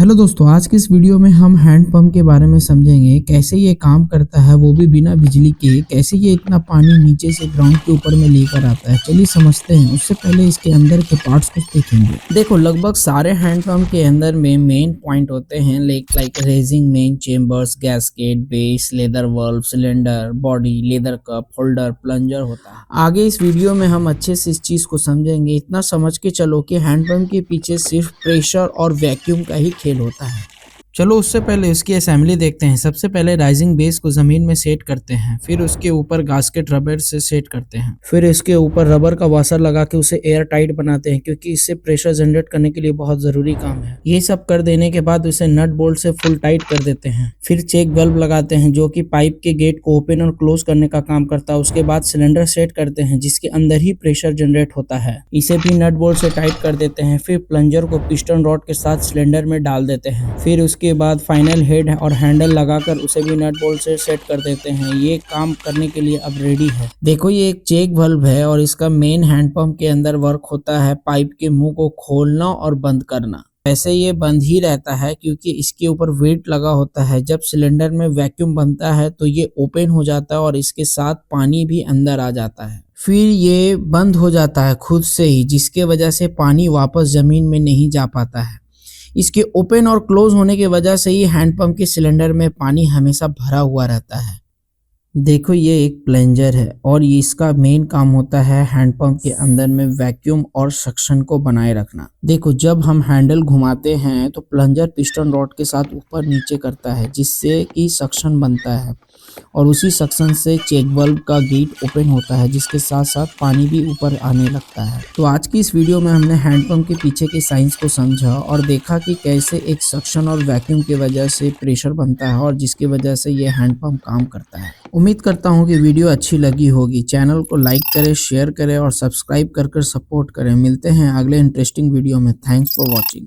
Hello दोस्तों, आज की इस वीडियो में हम हैंड पंप के बारे में समझेंगे कैसे ये काम करता है, वो भी बिना बिजली के। कैसे ये इतना पानी नीचे से ग्राउंड के ऊपर में लेकर आता है, चलिए समझते हैं। उससे पहले इसके अंदर के पार्ट्स कुछ देखेंगे। देखो, लगभग सारे हैंड पंप के अंदर में मेन पॉइंट होते हैं like raising main chambers, gasket, base, leather valve, cylinder body, leather cup holder, plunger होता है। आगे इस वीडियो में हम अच्छे से इस चीज को समझेंगे। इतना समझ के चलो कि हैंड पंप के पीछे सिर्फ प्रेशर और वैक्यूम का ही खेल होता है। चलो उससे पहले इसकी असेंबली देखते हैं। सबसे पहले राइजिंग बेस को जमीन में सेट करते हैं, फिर उसके ऊपर गास्केट रबर से सेट करते हैं, फिर इसके ऊपर रबर का वाशर लगा के उसे एयर टाइट बनाते हैं, क्योंकि इससे प्रेशर जनरेट करने के लिए बहुत जरूरी काम है। ये सब कर देने के बाद उसे नट बोल्ट से फुल टाइट कर देते हैं। फिर चेक बल्ब लगाते हैं जो कि पाइप के गेट को ओपन और क्लोज करने का काम करता है। उसके बाद सिलेंडर सेट करते हैं जिसके अंदर ही प्रेशर जनरेट होता है, इसे भी नट बोल्ट से टाइट कर देते हैं। फिर प्लंजर को पिस्टन रॉड के साथ सिलेंडर में डाल देते हैं। फिर उसके बाद फाइनल हेड और हैंडल लगाकर उसे भी नट बोल्ट से सेट कर देते हैं। ये काम करने के लिए अब रेडी है। देखो, ये एक चेक बल्ब है और इसका मेन हैंडपंप के अंदर वर्क होता है पाइप के मुंह को खोलना और बंद करना। वैसे ये बंद ही रहता है क्योंकि इसके ऊपर वेट लगा होता है। जब सिलेंडर में वैक्यूम बनता है तो ये ओपन हो जाता है और इसके साथ पानी भी अंदर आ जाता है। फिर ये बंद हो जाता है खुद से ही, जिसके वजह से पानी वापस जमीन में नहीं जा पाता है। इसके ओपन और क्लोज होने की वजह से ही हैंडपंप के सिलेंडर में पानी हमेशा भरा हुआ रहता है। देखो, ये एक प्लंजर है और ये इसका मेन काम होता है हैंडपंप के अंदर में वैक्यूम और सक्शन को बनाए रखना। देखो, जब हम हैंडल घुमाते हैं तो प्लंजर पिस्टन रॉड के साथ ऊपर नीचे करता है, जिससे कि सक्शन बनता है और उसी सक्शन से चेक बल्ब का गेट ओपन होता है, जिसके साथ साथ पानी भी ऊपर आने लगता है। तो आज की इस वीडियो में हमने हैंडपंप के पीछे के साइंस को समझा और देखा कि कैसे एक सक्शन और वैक्यूम की वजह से प्रेशर बनता है और जिसकी वजह से ये हैंडपंप काम करता है। उम्मीद करता हूँ कि वीडियो अच्छी लगी होगी। चैनल को लाइक करें, शेयर करें और सब्सक्राइब कर सपोर्ट करें। मिलते हैं अगले इंटरेस्टिंग वीडियो में। Thanks for watching.